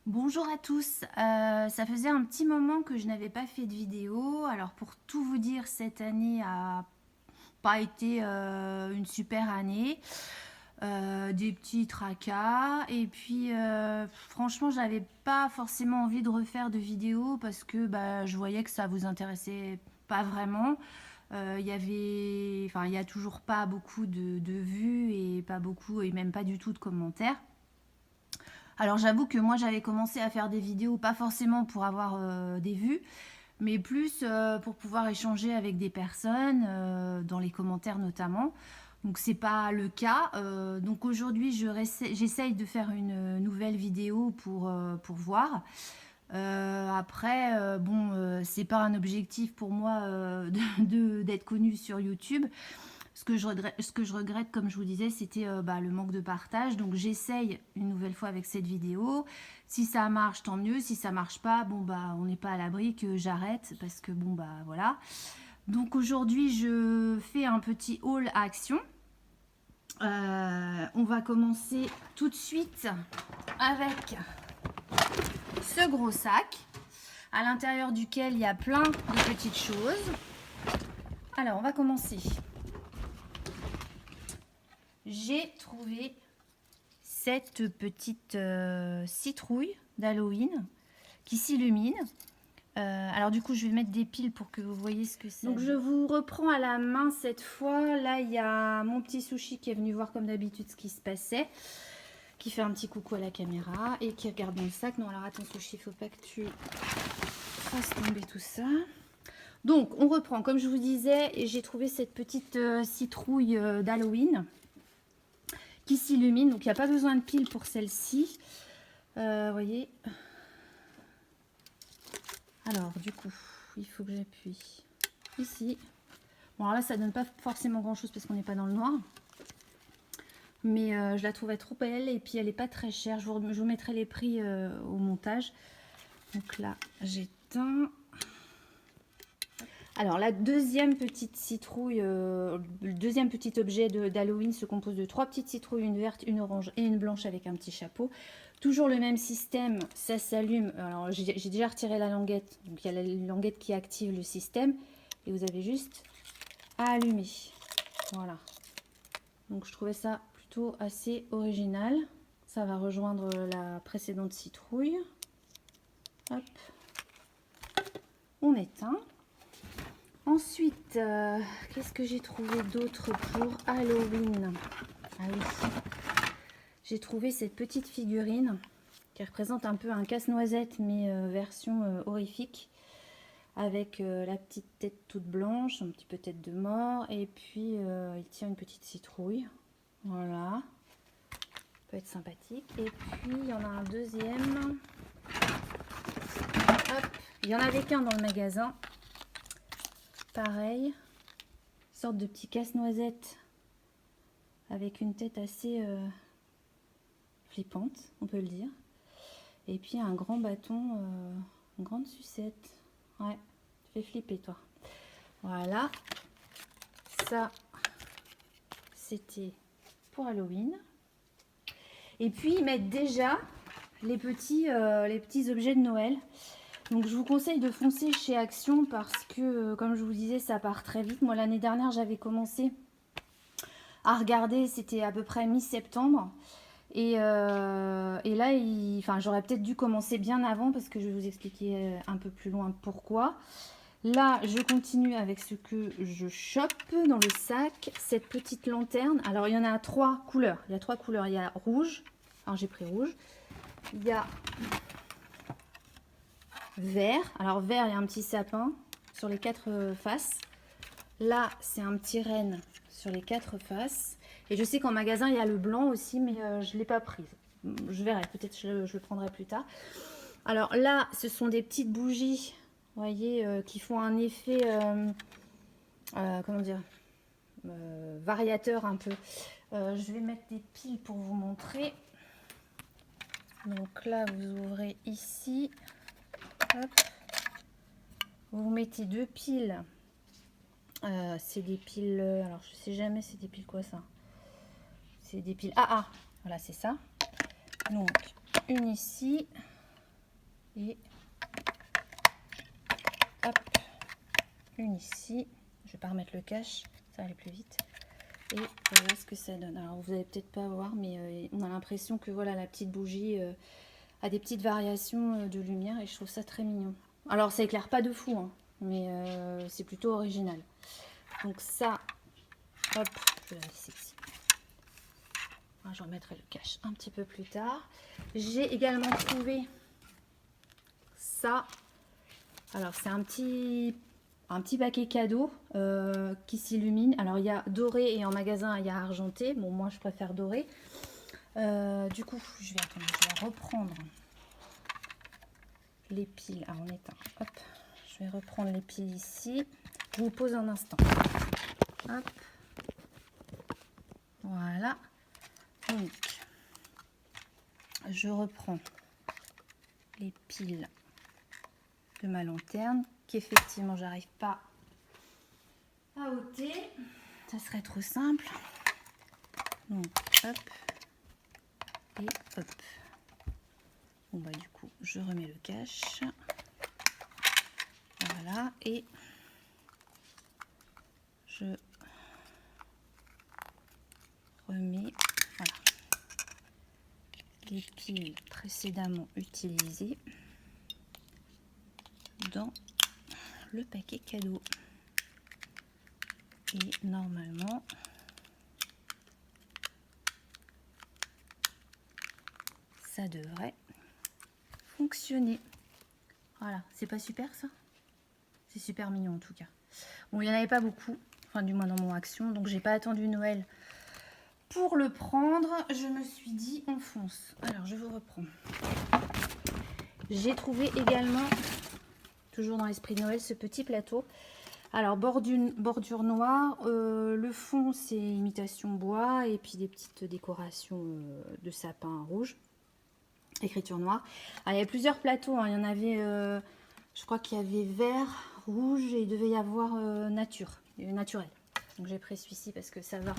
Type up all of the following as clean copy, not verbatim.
Bonjour à tous, ça faisait un petit moment que je n'avais pas fait de vidéo. Alors pour tout vous dire, cette année a pas été une super année. Des petits tracas et puis franchement j'avais pas forcément envie de refaire de vidéos parce que je voyais que ça vous intéressait pas vraiment. Il y a toujours pas beaucoup de vues et pas beaucoup et même pas du tout de commentaires. Alors j'avoue que moi j'avais commencé à faire des vidéos pas forcément pour avoir des vues, mais plus pour pouvoir échanger avec des personnes, dans les commentaires notamment. Donc c'est pas le cas. Donc aujourd'hui j'essaye de faire une nouvelle vidéo pour voir. Après, c'est pas un objectif pour moi d'être connue sur YouTube. Ce que je regrette, comme je vous disais, c'était le manque de partage. Donc j'essaye une nouvelle fois avec cette vidéo. Si ça marche, tant mieux. Si ça marche pas, on n'est pas à l'abri que j'arrête parce que voilà. Donc aujourd'hui, je fais un petit haul à action. On va commencer tout de suite avec ce gros sac à l'intérieur duquel il y a plein de petites choses. Alors, on va commencer. J'ai trouvé cette petite citrouille d'Halloween qui s'illumine. Alors du coup, je vais mettre des piles pour que vous voyez ce que c'est. Donc je vous reprends à la main cette fois. Là, il y a mon petit Sushi qui est venu voir comme d'habitude ce qui se passait, qui fait un petit coucou à la caméra et qui regarde dans le sac. Non, alors attends Sushi, il faut pas que tu fasses tomber tout ça. Donc on reprend, comme je vous disais, et j'ai trouvé cette petite citrouille d'Halloween qui s'illumine. Donc il n'y a pas besoin de piles pour celle-ci. Voyez. Alors du coup, il faut que j'appuie ici. Bon alors là ça donne pas forcément grand chose parce qu'on n'est pas dans le noir. Mais je la trouvais trop belle et puis elle est pas très chère. Je vous mettrai les prix au montage. Donc là j'éteins. Alors la deuxième petite citrouille, le deuxième petit objet d'Halloween se compose de 3 petites citrouilles, une verte, une orange et une blanche avec un petit chapeau. Toujours le même système, ça s'allume. Alors j'ai déjà retiré la languette, donc il y a la languette qui active le système et vous avez juste à allumer. Voilà. Donc je trouvais ça plutôt assez original. Ça va rejoindre la précédente citrouille. Hop. On éteint. Ensuite, qu'est-ce que j'ai trouvé d'autre pour Halloween? Ah oui, j'ai trouvé cette petite figurine qui représente un peu un casse-noisette, mais version horrifique, avec la petite tête toute blanche, un petit peu tête de mort, et puis il tient une petite citrouille. Voilà, ça peut être sympathique. Et puis il y en a un deuxième. Hop, il y en avait qu'un dans le magasin. Pareil, sorte de petit casse-noisette avec une tête assez flippante, on peut le dire. Et puis un grand bâton, une grande sucette. Ouais, tu fais flipper toi. Voilà, ça c'était pour Halloween. Et puis ils mettent déjà les petits objets de Noël. Donc je vous conseille de foncer chez Action parce que, comme je vous disais, ça part très vite. Moi l'année dernière j'avais commencé à regarder, c'était à peu près mi-septembre. Et là, j'aurais peut-être dû commencer bien avant parce que je vais vous expliquer un peu plus loin pourquoi. Là, je continue avec ce que je chope dans le sac, cette petite lanterne. Alors, il y en a 3 couleurs. Il y a 3 couleurs. Il y a rouge. Alors, j'ai pris rouge. Il y a vert. Alors, vert, il y a un petit sapin sur les 4 faces. Là, c'est un petit renne sur les 4 faces. Et je sais qu'en magasin, il y a le blanc aussi, mais je ne l'ai pas prise. Je verrai, peut-être je le prendrai plus tard. Alors là, ce sont des petites bougies, vous voyez, qui font un effet, comment dire, variateur un peu. Je vais mettre des piles pour vous montrer. Donc là, vous ouvrez ici. Hop. Vous mettez 2 piles. C'est des piles, alors je sais jamais c'est des piles quoi ça. C'est des piles AA, voilà c'est ça. Donc une ici Et hop, une ici. Je vais pas remettre le cache, ça va aller plus vite. Et voilà ce que ça donne. Alors vous allez peut-être pas voir, mais on a l'impression que voilà, la petite bougie a des petites variations de lumière et je trouve ça très mignon. Alors ça éclaire pas de fou, hein, mais c'est plutôt original. Donc ça, hop, je vais la laisser ici. Je remettrai le cache un petit peu plus tard. J'ai également trouvé ça. Alors c'est un petit paquet cadeau qui s'illumine. Alors il y a doré et en magasin il y a argenté. Bon, moi je préfère doré. Du coup, je vais reprendre les piles. Ah, on éteint. Hop, je vais reprendre les piles ici. Je vous pose un instant. Hop. Voilà. Donc, je reprends les piles de ma lanterne qu'effectivement j'arrive pas à ôter. Ça serait trop simple. Donc, hop. Et hop. Bon bah du coup, je remets le cache. Voilà. Et je remets voilà, les piles précédemment utilisées dans le paquet cadeau. Et normalement, ça devrait fonctionner. Voilà, c'est pas super ça? C'est super mignon en tout cas. Bon, il n'y en avait pas beaucoup, enfin du moins dans mon action, donc j'ai pas attendu Noël pour le prendre. Je me suis dit on fonce. Alors je vous reprends. J'ai trouvé également, toujours dans l'esprit de Noël, ce petit plateau. Alors bordure noire, le fond c'est imitation bois et puis des petites décorations de sapin rouge, écriture noire. Alors, il y a plusieurs plateaux, hein. Il y en avait, je crois qu'il y avait vert, rouge et il devait y avoir naturel. Donc j'ai pris celui-ci parce que ça va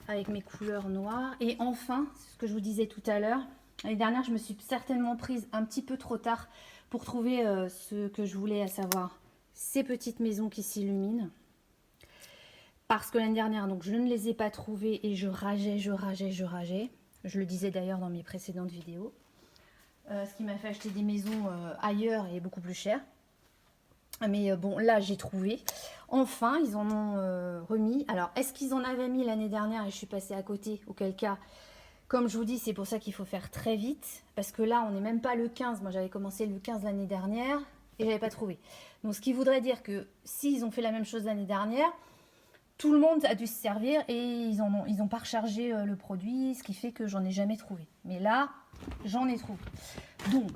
avec mes couleurs noires. Et enfin, ce que je vous disais tout à l'heure, l'année dernière je me suis certainement prise un petit peu trop tard pour trouver ce que je voulais, à savoir ces petites maisons qui s'illuminent. Parce que l'année dernière, donc je ne les ai pas trouvées et je rageais. Je le disais d'ailleurs dans mes précédentes vidéos. Ce qui m'a fait acheter des maisons ailleurs et beaucoup plus chères. Mais bon, là j'ai trouvé. Enfin, ils en ont remis. Alors, est-ce qu'ils en avaient mis l'année dernière et je suis passée à côté? Auquel cas, comme je vous dis, c'est pour ça qu'il faut faire très vite. Parce que là, on n'est même pas le 15. Moi, j'avais commencé le 15 l'année dernière et je n'avais pas trouvé. Donc, ce qui voudrait dire que s'ils ont fait la même chose l'année dernière, tout le monde a dû se servir et ils ont pas rechargé le produit, ce qui fait que j'en ai jamais trouvé. Mais là, j'en ai trouvé. Donc,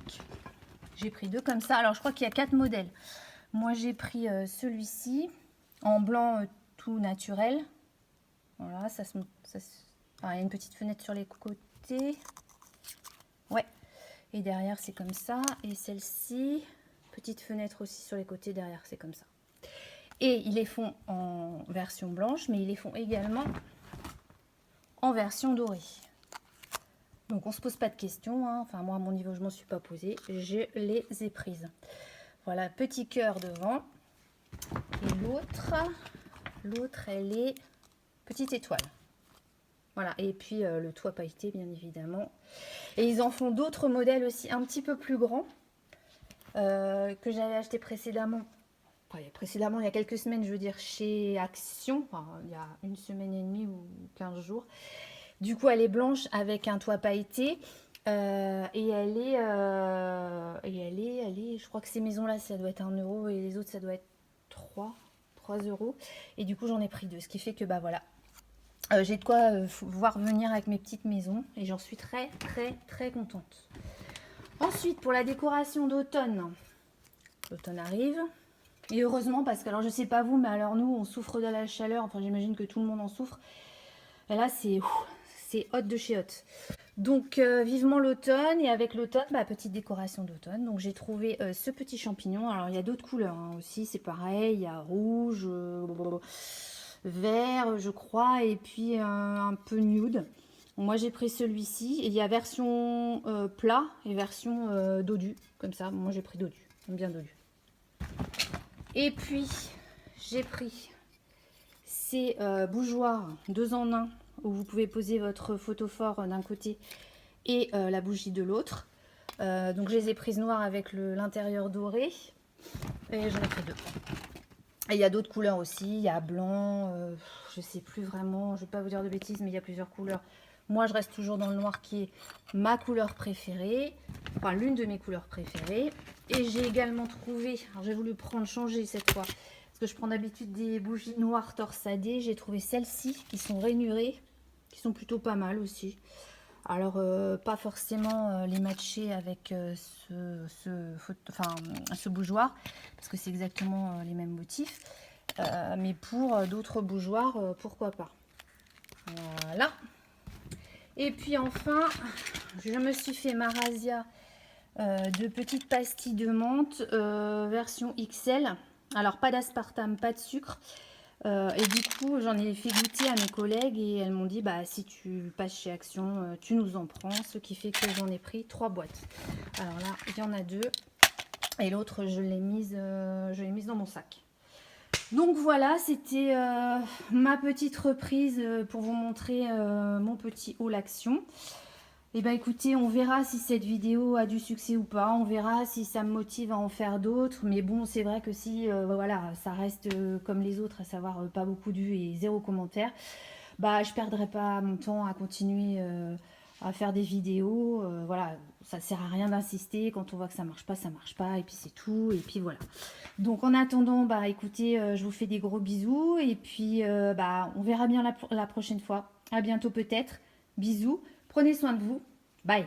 j'ai pris deux comme ça. Alors, je crois qu'il y a 4 modèles. Moi, j'ai pris celui-ci en blanc tout naturel. Voilà, enfin, il y a une petite fenêtre sur les côtés. Ouais. Et derrière, c'est comme ça. Et celle-ci, petite fenêtre aussi sur les côtés. Derrière, c'est comme ça. Et ils les font en version blanche, mais ils les font également en version dorée. Donc, on ne se pose pas de questions, hein. Enfin, moi, à mon niveau, je ne m'en suis pas posée. Je les ai prises. Voilà, petit cœur devant. Et l'autre, elle est petite étoile. Voilà, et puis le toit pailleté, bien évidemment. Et ils en font d'autres modèles aussi un petit peu plus grands que j'avais acheté précédemment. Précédemment, il y a quelques semaines, je veux dire, chez Action. Enfin, il y a 1 semaine et demie ou 15 jours. Du coup, elle est blanche avec un toit pailleté. Et elle est, je crois que ces maisons-là, ça doit être 1 euro et les autres, ça doit être 3 euros. Et du coup, j'en ai pris 2. Ce qui fait que, bah voilà, j'ai de quoi voir venir avec mes petites maisons. Et j'en suis très, très, très contente. Ensuite, pour la décoration d'automne, l'automne arrive. Et heureusement, parce que, alors je sais pas vous, mais alors nous, on souffre de la chaleur. Enfin, j'imagine que tout le monde en souffre. Et là, c'est hot de chez hot. Donc, vivement l'automne. Et avec l'automne, bah, petite décoration d'automne. Donc, j'ai trouvé ce petit champignon. Alors, il y a d'autres couleurs hein, aussi. C'est pareil. Il y a rouge, vert, je crois. Et puis, un peu nude. Moi j'ai pris celui-ci. Il y a version plat et version dodu. Comme ça, moi j'ai pris dodu. J'aime bien dodu. Et puis j'ai pris ces bougeoirs 2 en 1 où vous pouvez poser votre photophore d'un côté et la bougie de l'autre. Donc je les ai prises noires avec l'intérieur doré. Et j'en ai pris 2. Et il y a d'autres couleurs aussi, il y a blanc, je sais plus vraiment, je vais pas vous dire de bêtises, mais il y a plusieurs couleurs. Moi, je reste toujours dans le noir qui est ma couleur préférée, enfin l'une de mes couleurs préférées. Et j'ai également trouvé, alors j'ai voulu changer cette fois, parce que je prends d'habitude des bougies noires torsadées. J'ai trouvé celles-ci qui sont rainurées, qui sont plutôt pas mal aussi. Alors, pas forcément les matcher avec ce bougeoir, parce que c'est exactement les mêmes motifs. Mais pour d'autres bougeoirs, pourquoi pas. Voilà. Et puis enfin, je me suis fait ma razzia de petites pastilles de menthe version XL. Alors, pas d'aspartame, pas de sucre. Et du coup, j'en ai fait goûter à mes collègues et elles m'ont dit, bah si tu passes chez Action, tu nous en prends. Ce qui fait que j'en ai pris 3 boîtes. Alors là, il y en a 2 et l'autre, je l'ai mise dans mon sac. Donc voilà, c'était ma petite reprise pour vous montrer mon petit haul Action. Et ben écoutez, on verra si cette vidéo a du succès ou pas, on verra si ça me motive à en faire d'autres, mais bon, c'est vrai que si voilà, ça reste comme les autres, à savoir pas beaucoup de vues et 0 commentaire, bah je perdrai pas mon temps à continuer à faire des vidéos, voilà, ça sert à rien d'insister, quand on voit que ça marche pas, et puis c'est tout, et puis voilà. Donc en attendant, bah écoutez, je vous fais des gros bisous, et puis bah on verra bien la prochaine fois, à bientôt peut-être, bisous. Prenez soin de vous. Bye.